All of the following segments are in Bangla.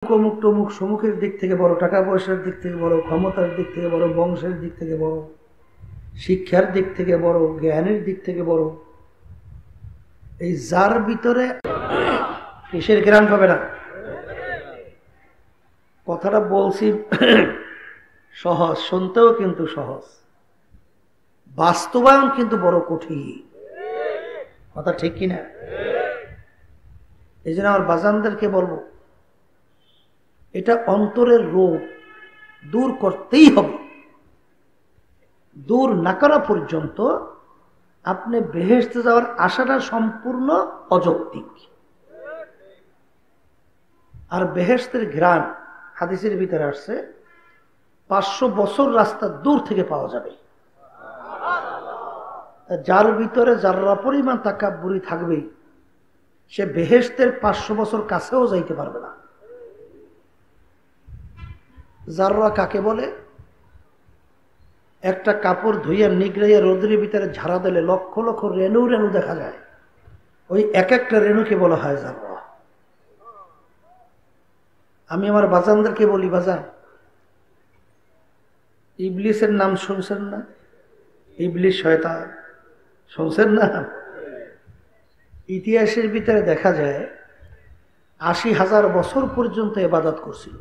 অমুক টমুক সমুখের দিক থেকে বড়, টাকা পয়সার দিক থেকে বড়, ক্ষমতার দিক থেকে বড়, বংশের দিক থেকে বড়, শিক্ষার দিক থেকে বড়, জ্ঞানের দিক থেকে বড়, এই যার ভিতরে কিসের জ্ঞান পাবে না? কথাটা বলছি সহজ, শুনতেও কিন্তু সহজ, বাস্তবায়ন কিন্তু বড় কঠিন। কথা ঠিক কিনা? এই জন্য আমার বাজানদেরকে বলবো, এটা অন্তরের রোগ, দূর করতেই হবে। দূর না করা পর্যন্ত আপনি বেহেশতে যাওয়ার আশাটা সম্পূর্ণ অযৌক্তিক। আর বেহেশতের ঘ্রাণ হাদিসের ভিতরে আসছে 500 বছর রাস্তা দূর থেকে পাওয়া যাবে। যার ভিতরে যারা পরিমাণ তাকাব্বুরি থাকবে, সে বেহেশতের 500 বছর কাছেও যাইতে পারবে না। যাররা কাকে বলে? একটা কাপড় ধুইয়া নিগড়াইয়া রোদের ভিতরে ঝাড়া দিলে লক্ষ লক্ষ রেণু রেণু দেখা যায়, ওই এক একটা রেণুকে বলা হয় যাররা। আমি আমার বাজানদেরকে বলি, বাজান, ইবলিসের নাম শুনছেন না? ইবলিস, শয়তান, শুনছেন না? ইতিহাসের ভিতরে দেখা যায় 80,000 বছর পর্যন্ত ইবাদত করছিল।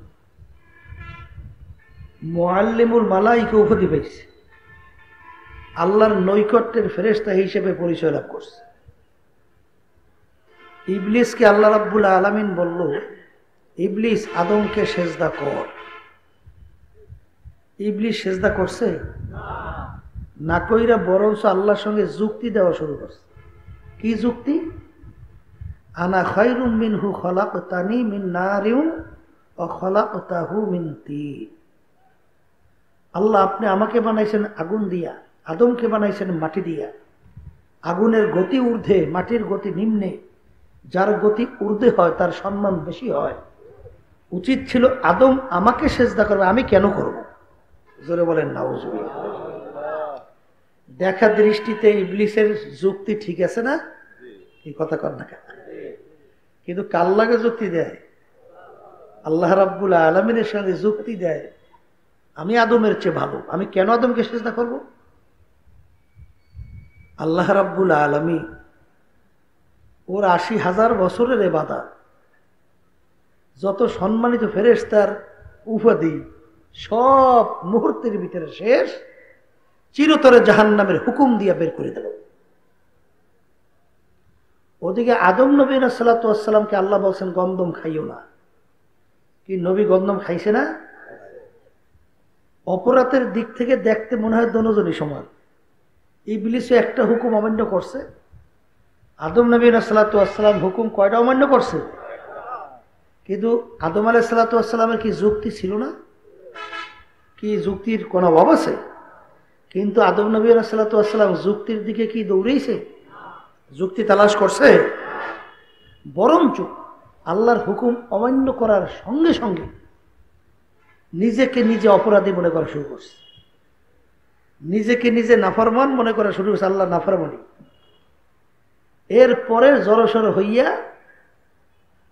মুআল্লিমুল মালাইকা উপাধি পাইছে, আল্লাহর নৈকট্যের ফেরেশতা হিসেবে পরিচয় লাভ করছে। ইবলিসকে আল্লাহ রাব্বুল আলামিন বলল, ইবলিস আদমকে সেজদা কর। ইবলিস সেজদা করছে না, কইরা বরঞ্চ আল্লাহর সঙ্গে যুক্তি দেওয়া শুরু করছে। কি যুক্তি? আনা খায়রুম মিনহু খলাকতানি মিন নারিন ওয়া খলাকতাহু মিন তিন। আল্লাহ, আপনি আমাকে বানাইছেন আগুন দিয়া, আদমকে বানাইছেন মাটি দিয়া। আগুনের গতি ঊর্ধ্বে, মাটির গতি নিম্নে। যার গতি ঊর্ধ্বে হয় তার সম্মান বেশি হয়। উচিত ছিল আদম আমাকে সেজদা করবে, আমি কেন করব? জোরে বলেন নাউজুবিল্লাহ। দেখা দৃষ্টিতে ইবলিসের যুক্তি ঠিক আছে না? এই কথা কর না কেন? কিন্তু কার লাগে যুক্তি দেয়? আল্লাহ রাব্বুল আলামিনের সঙ্গে যুক্তি দেয়, আমি আদমের চেয়ে ভালো, আমি কেন আদমকে সেজদা করব? আল্লাহ রাব্বুল আলামিন ওর 80,000 বছরের ইবাদত, যত সম্মানিত ফেরেশতার উপাধি সব মুহূর্তের ভিতরে শেষ, চিরতরে জাহান্নামের হুকুম দিয়া বের করে দিল। ওদিকে আদম নবী সাল্লাল্লাহু আলাইহি ওয়াসাল্লামকে আল্লাহ বলছেন গন্ধম খাইও না। কি নবী গন্ধম খাইছে না? অপরাধের দিক থেকে দেখতে মনে হয় দুজনই সমান। ইবলিসও একটা হুকুম অমান্য করছে, আদম নবী সাল্লাল্লাহু আলাইহি ওয়াসাল্লাম হুকুম কয়টা অমান্য করছে? কিন্তু আদম আলাইহিস সালাতু ওয়াস সালামের কি যুক্তি ছিল না? কি যুক্তির কোনো অভাব আছে? কিন্তু আদম নবী আলাইহিস সালাতু ওয়াস সালাম যুক্তির দিকে কি দৌড়েছে? যুক্তি তালাশ করছে? বরঞ্চ আল্লাহর হুকুম অমান্য করার সঙ্গে সঙ্গে নিজেকে নিজে অপরাধী মনে করা শুরু করছে, নিজেকে নিজে নাফরমান মনে করা শুরু করছে। আল্লাহ নাফরমানি। এরপরে জড়সড় হইয়া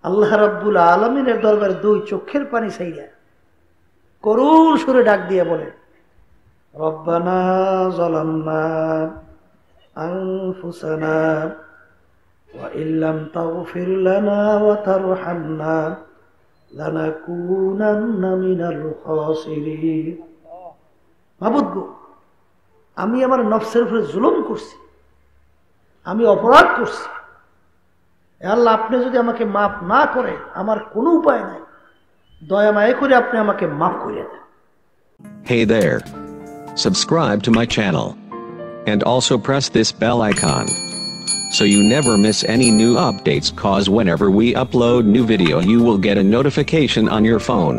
আল্লাহ রাব্বুল আলামিনের দরবারে 2 চোখের পানি ছাইয়া করুণ সুরে ডাক দিয়ে বলে, রব্বানা যালামনা আনফুসানা ওয়া ইল্লাম তাগফির লানা ওয়া তারহামনা লানাকুনান্না মিনাল খাসিরিন। মাবুদ গো, আমি আমার নফসের উপরে জুলুম করছি, আমি অপরাধ করছি। আল্লাহ, আপনি যদি আমাকে মাফ না করে আমার কোনো উপায় নাই, দয়া মায়া করে আপনি আমাকে মাফ করে দেন। Hey there. Subscribe to my channel. And also press this bell icon, so you never miss any new updates, cause whenever we upload new video you will get a notification on your phone.